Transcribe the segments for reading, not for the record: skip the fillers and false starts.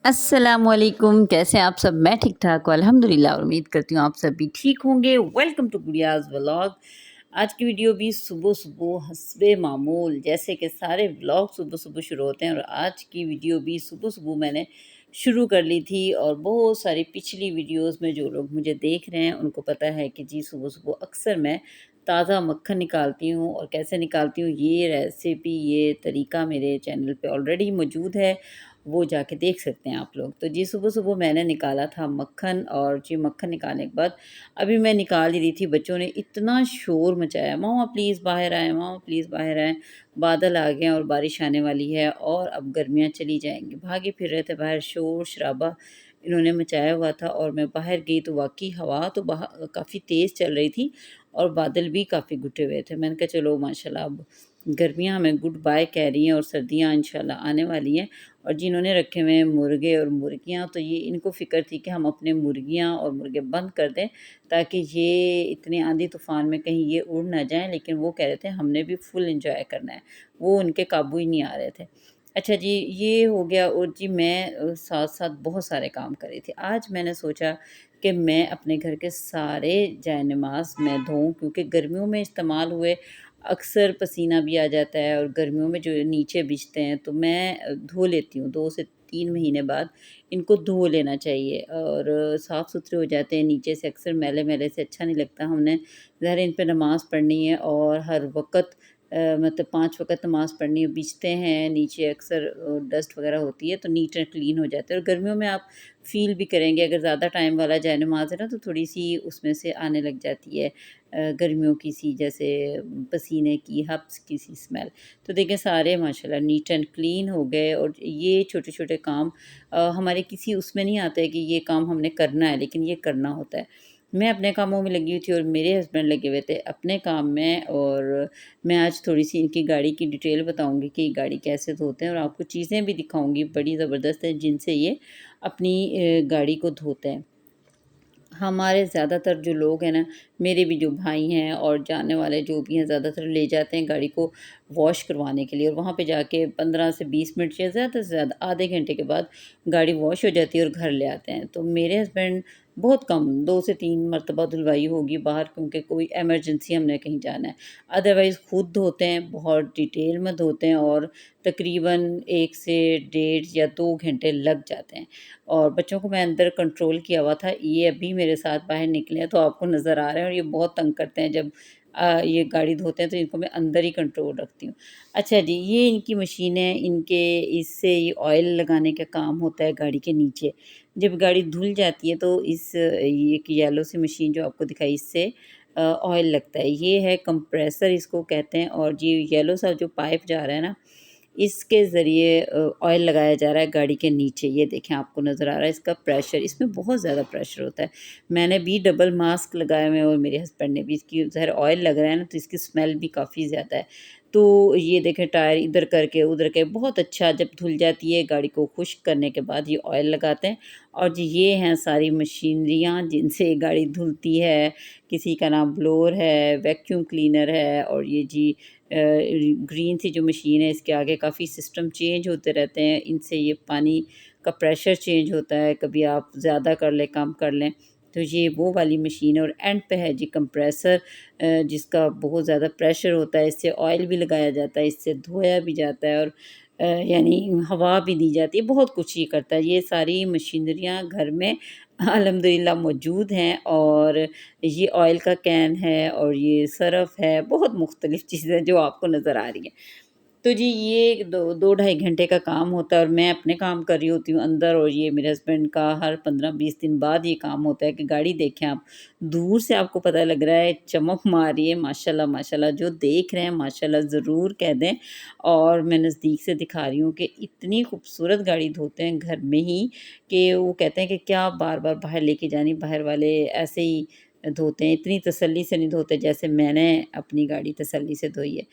अस्सलामुअलैकुम, कैसे हैं आप सब? मैं ठीक-ठाक हूँ अल्हम्दुलिल्लाह और उम्मीद करती हूँ आप सब भी ठीक होंगे। वेलकम टू गुड़ियाज़ व्लॉग। आज की वीडियो भी सुबह-सुबह हस्बे मामूल जैसे कि सारे व्लॉग सुबह-सुबह शुरू होते हैं और आज की वीडियो भी सुबह-सुबह मैंने शुरू कर ली थी और बहुत सारी पिछली वीडियोज़ में जो लोग मुझे देख रहे हैं उनको पता है कि जी सुबह-सुबह अक्सर मैं ताज़ा मक्खन निकालती हूँ और कैसे निकालती हूँ ये रेसिपी, ये तरीका मेरे चैनल पे ऑलरेडी मौजूद है। वो जाके देख सकते हैं आप लोग। तो जी सुबह-सुबह मैंने निकाला था मक्खन और जी मक्खन निकालने के बाद अभी मैं निकाल ही रही थी, बच्चों ने इतना शोर मचाया, मम्मा प्लीज़ बाहर आएँ, मम्मा प्लीज़ बाहर आएँ। बादल आ गए हैं और बारिश आने वाली है और अब गर्मियाँ चली जाएँगी। भागे फिर रहे थे बाहर, शोर-शराबा इन्होंने मचाया हुआ था और मैं बाहर गई तो वाक़ई हवा तो काफ़ी तेज़ चल रही थी और बादल भी काफ़ी घुटे हुए थे। मैंने कहा चलो माशाल्लाह अब गर्मियाँ हमें गुड बाय कह रही हैं और सर्दियाँ इंशाल्लाह आने वाली हैं। और जिन्होंने रखे हुए हैं मुर्गे और मुर्गियाँ तो ये इनको फ़िक्र थी कि हम अपने मुर्गियाँ और मुर्गे बंद कर दें ताकि ये इतने आंधी तूफ़ान में कहीं ये उड़ ना जाएँ, लेकिन वो कह रहे थे हमने भी फुल एन्जॉय करना है। वो उनके काबू ही नहीं आ रहे थे। अच्छा जी, ये हो गया और जी मैं साथ-साथ बहुत सारे काम कर रही थी। आज मैंने सोचा कि मैं अपने घर के सारे जायनमाज़ मैं धोऊँ क्योंकि गर्मियों में इस्तेमाल हुए अक्सर पसीना भी आ जाता है और गर्मियों में जो नीचे बिछते हैं तो मैं धो लेती हूँ 2 से 3 महीने बाद इनको धो लेना चाहिए और साफ़-सुथरे हो जाते हैं नीचे से। अक्सर मैले-मैले से अच्छा नहीं लगता। हमने ज़ाहिर है इन पे नमाज़ पढ़नी है और हर वक़्त मतलब 5 वक़्त नमाज़ पढ़नी है, बिछते हैं नीचे अक्सर डस्ट वग़ैरह होती है तो नीट एंड क्लीन हो जाते हैं और गर्मियों में आप फ़ील भी करेंगे अगर ज़्यादा टाइम वाला जायनमाज़ है ना तो थोड़ी-सी उसमें से आने लग जाती है गर्मियों की सी जैसे पसीने की, हब्स की सी स्मेल। तो देखिए सारे माशाल्लाह नीट एंड क्लीन हो गए और ये छोटे-छोटे काम हमारे किसी उसमें नहीं आते कि ये काम हमने करना है, लेकिन ये करना होता है। मैं अपने कामों में लगी हुई थी और मेरे हस्बैंड लगे हुए थे अपने काम में और मैं आज थोड़ी-सी इनकी गाड़ी की डिटेल बताऊँगी कि गाड़ी कैसे धोते हैं और आपको चीज़ें भी दिखाऊँगी बड़ी ज़बरदस्त हैं जिनसे ये अपनी गाड़ी को धोते हैं। हमारे ज़्यादातर जो लोग हैं ना, मेरे भी जो भाई हैं और जानने वाले जो भी हैं, ज़्यादातर ले जाते हैं गाड़ी को वॉश करवाने के लिए और वहाँ पे जाके 15 से 20 मिनट या ज़्यादा से ज़्यादा आधे घंटे के बाद गाड़ी वॉश हो जाती है और घर ले आते हैं। तो मेरे हस्बैंड बहुत कम 2 से 3 मर्तबा धुलवाई होगी बाहर क्योंकि कोई इमरजेंसी हमने कहीं जाना है। अदरवाइज़ खुद धोते हैं, बहुत डिटेल में धोते हैं और तकरीबन 1 से डेढ़ या 2 घंटे लग जाते हैं। और बच्चों को मैं अंदर कंट्रोल किया हुआ था, ये अभी मेरे साथ बाहर निकले हैं तो आपको नज़र आ रहे हैं और ये बहुत तंग करते हैं जब ये गाड़ी धोते हैं तो इनको मैं अंदर ही कंट्रोल रखती हूँ। अच्छा जी, ये इनकी मशीन है, इनके इससे ये ऑयल लगाने का काम होता है गाड़ी के नीचे। जब गाड़ी धुल जाती है तो ये एक येलो सी मशीन जो आपको दिखाई इससे ऑयल लगता है। ये है कंप्रेसर इसको कहते हैं और ये येलो सा जो पाइप जा रहा है ना इसके ज़रिए ऑयल लगाया जा रहा है गाड़ी के नीचे। ये देखें आपको नज़र आ रहा है इसका प्रेशर, इसमें बहुत ज़्यादा प्रेशर होता है। मैंने भी डबल मास्क लगाए हुए हैं और मेरे हस्बैंड ने भी। इसकी ज़ाहिर ऑयल लग रहा है ना तो इसकी स्मेल भी काफ़ी ज़्यादा है। तो ये देखें टायर इधर करके उधर के बहुत अच्छा जब धुल जाती है गाड़ी को खुश्क करने के बाद ये ऑयल लगाते हैं और जी ये हैं सारी मशीनरियाँ जिनसे ये गाड़ी धुलती है। किसी का नाम ब्लोअर है, वैक्यूम क्लीनर है और ये जी ग्रीन सी जो मशीन है इसके आगे काफ़ी सिस्टम चेंज होते रहते हैं। इनसे ये पानी का प्रेशर चेंज होता है, कभी आप ज़्यादा कर लें, कम कर लें। तो ये वो वाली मशीन है और एंड पे है जी कंप्रेसर जिसका बहुत ज़्यादा प्रेशर होता है, इससे ऑयल भी लगाया जाता है, इससे धोया भी जाता है और यानी हवा भी दी जाती है, बहुत कुछ ये करता है। ये सारी मशीनरियाँ घर में अल्हम्दुलिल्लाह मौजूद हैं और ये ऑयल का कैन है और ये सरफ़ है, बहुत मुख्तलिफ़ चीज़ें जो आपको नज़र आ रही हैं। तो जी ये 2 ढाई घंटे का काम होता है और मैं अपने काम कर रही होती हूँ अंदर और ये मेरे हस्बैंड का हर 15-20 दिन बाद ये काम होता है कि गाड़ी देखें आप, दूर से आपको पता लग रहा है चमक मार रही है माशाल्लाह माशाल्लाह, जो देख रहे हैं माशाल्लाह ज़रूर कह दें और मैं नज़दीक से दिखा रही हूँ कि इतनी खूबसूरत गाड़ी धोते हैं घर में ही कि वो कहते हैं कि क्या बार-बार बाहर लेके जानी, बाहर वाले ऐसे ही धोते हैं, इतनी तसल्ली से नहीं धोते जैसे मैंने अपनी गाड़ी तसल्ली से धोई है।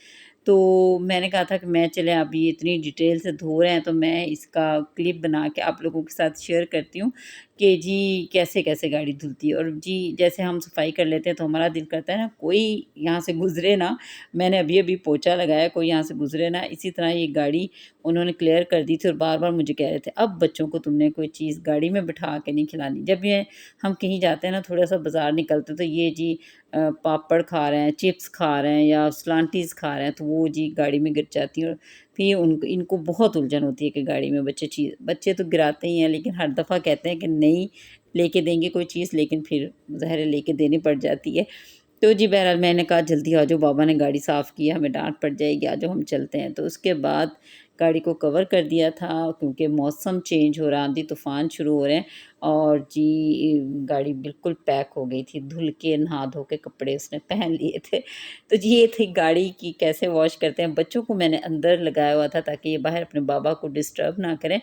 तो मैंने कहा था कि मैं चलें अब ये इतनी डिटेल से धो रहे हैं तो मैं इसका क्लिप बना के आप लोगों के साथ शेयर करती हूँ कि जी कैसे-कैसे गाड़ी धुलती है। और जी जैसे हम सफाई कर लेते हैं तो हमारा दिल करता है ना कोई यहाँ से गुज़रे ना, मैंने अभी-अभी पोछा लगाया कोई यहाँ से गुज़रे ना, इसी तरह ये गाड़ी उन्होंने क्लियर कर दी थी और बार-बार मुझे कह रहे थे, अब बच्चों को तुमने कोई चीज़ गाड़ी में बिठा के नहीं खिलानी। जब ये हम कहीं जाते हैं ना, थोड़ा-सा बाज़ार निकलते हैं, तो ये जी पापड़ खा रहे हैं, चिप्स खा रहे हैं या स्लांटीज़ खा रहे हैं, तो वो जी गाड़ी में गिर जाती हैं और फिर इनको बहुत उलझन होती है कि गाड़ी में बच्चे तो गिराते ही हैं, लेकिन हर दफ़ा कहते हैं कि नहीं लेके देंगे कोई चीज़, लेकिन फिर ज़ाहिर है लेके देनी पड़ जाती है। तो जी बहरहाल मैंने कहा जल्दी आ जाओ, बाबा ने गाड़ी साफ़ की है, हमें डाँट पड़ जाएगी, आ जाओ हम चलते हैं। तो उसके बाद गाड़ी को कवर कर दिया था क्योंकि मौसम चेंज हो रहा, आंधी-तूफ़ान शुरू हो रहे हैं और जी गाड़ी बिल्कुल पैक हो गई थी, धुल के नहा-धो के कपड़े उसने पहन लिए थे। तो जी ये थी गाड़ी की कैसे वॉश करते हैं। बच्चों को मैंने अंदर लगाया हुआ था ताकि ये बाहर अपने बाबा को डिस्टर्ब ना करें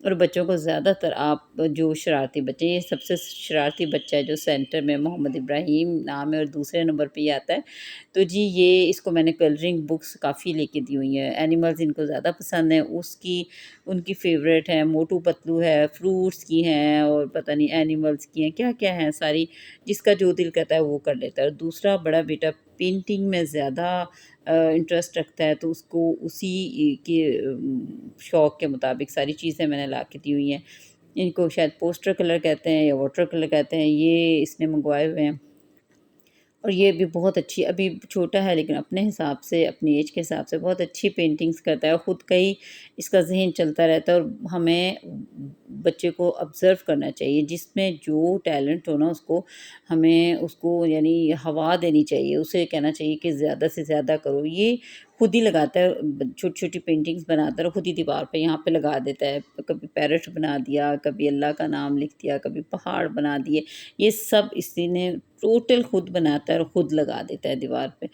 और बच्चों को ज़्यादातर आप जो शरारती बच्चे, ये सबसे शरारती बच्चा है जो सेंटर में मोहम्मद इब्राहिम नाम है और दूसरे नंबर पे ये आता है। तो जी ये इसको मैंने कलरिंग बुक्स काफ़ी लेके दी हुई हैं, एनिमल्स इनको ज़्यादा पसंद है, उनकी फ़ेवरेट है, मोटू पतलू है, फ्रूट्स की हैं और पता नहीं एनिमल्स की हैं, क्या-क्या हैं सारी, जिसका जो दिल करता है वो कर लेता है। और दूसरा बड़ा बेटा पेंटिंग में ज़्यादा इंटरेस्ट रखता है, तो उसको उसी के शौक के मुताबिक सारी चीज़ें मैंने ला के दी हुई हैं। इनको शायद पोस्टर कलर कहते हैं या वाटर कलर कहते हैं, ये इसने मँगवाए हुए हैं। और ये भी बहुत अच्छी, अभी छोटा है लेकिन अपने हिसाब से, अपनी एज के हिसाब से बहुत अच्छी पेंटिंग्स करता है और ख़ुद का ही इसका ज़हन चलता रहता है और हमें बच्चे को ऑब्ज़र्व करना चाहिए। जिसमें जो टैलेंट हो ना उसको यानी हवा देनी चाहिए, उसे कहना चाहिए कि ज़्यादा से ज़्यादा करो। ये खुद ही लगाता है, छोटी-छोटी पेंटिंग्स बनाता है और खुद ही दीवार पे यहाँ पे लगा देता है। कभी पैरट बना दिया, कभी अल्लाह का नाम लिख दिया, कभी पहाड़ बना दिए। ये सब इसी ने टोटल खुद बनाता है और खुद लगा देता है दीवार पे।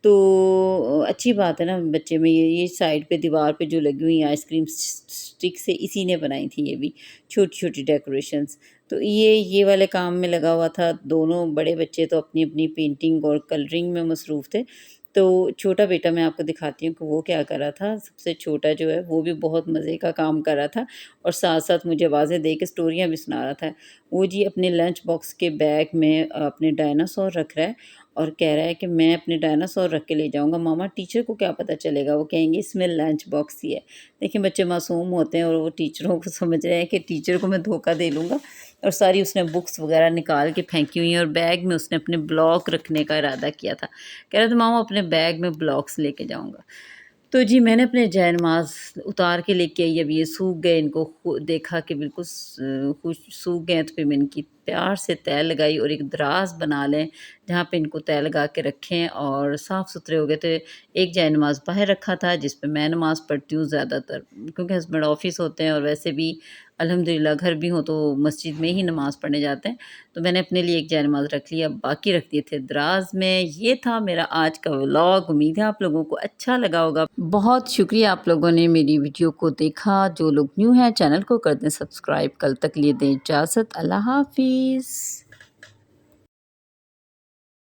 तो अच्छी बात है ना बच्चे में, ये साइड पे दीवार पे जो लगी हुई आइसक्रीम स्टिक से इसी ने बनाई थी ये भी, छोटी-छोटी डेकोरेशंस। तो ये वाले काम में लगा हुआ था। दोनों बड़े बच्चे तो अपनी-अपनी पेंटिंग और कलरिंग में मसरूफ़ थे। तो छोटा बेटा मैं आपको दिखाती हूँ कि वो क्या कर रहा था। सबसे छोटा जो है वो भी बहुत मज़े का काम कर रहा था और साथ-साथ मुझे आवाज़ें दे के स्टोरियाँ भी सुना रहा था। वो जी अपने लंच बॉक्स के बैग में अपने डायनासोर रख रहा है और कह रहा है कि मैं अपने डायनासोर रख के ले जाऊँगा, मामा टीचर को क्या पता चलेगा, वो कहेंगे इसमें लंच बॉक्स ही है। देखिए बच्चे मासूम होते हैं और वो टीचरों को समझ रहे हैं कि टीचर को मैं धोखा दे लूँगा और सारी उसने बुक्स वग़ैरह निकाल के फेंकी हुई हैं और बैग में उसने अपने ब्लॉक रखने का इरादा किया था। कह रहा था मामा अपने बैग में ब्लॉक्स लेके जाऊँगा। तो जी मैंने अपने जै नमाज़ उतार के लेके आई, अब ये सूख गए, इनको देखा कि बिल्कुल कुछ सूख गए हैं, तो फिर मैंने इनकी प्यार से तह लगाई और एक दराज़ बना लें जहाँ पे इनको तह लगा के रखें और साफ़ सुथरे हो गए थे। एक जै नमाज़ बाहर रखा था जिस पे मैं नमाज़ पढ़ती हूँ ज़्यादातर, क्योंकि हस्बैंड ऑफ़िस होते हैं और वैसे भी अल्हम्दुलिल्लाह घर भी हो तो मस्जिद में ही नमाज़ पढ़ने जाते हैं। तो मैंने अपने लिए एक जै नमाज़ रख लिया, बाकी रख दिए थे दराज़ में। ये था मेरा आज का व्लॉग, उम्मीद है आप लोगों को अच्छा लगा होगा। बहुत शुक्रिया आप लोगों ने मेरी वीडियो को देखा। जो लोग न्यू हैं चैनल को कर दें सब्सक्राइब। कल तक लिए दें इजाज़त। अल्लाह हाफ़िज़।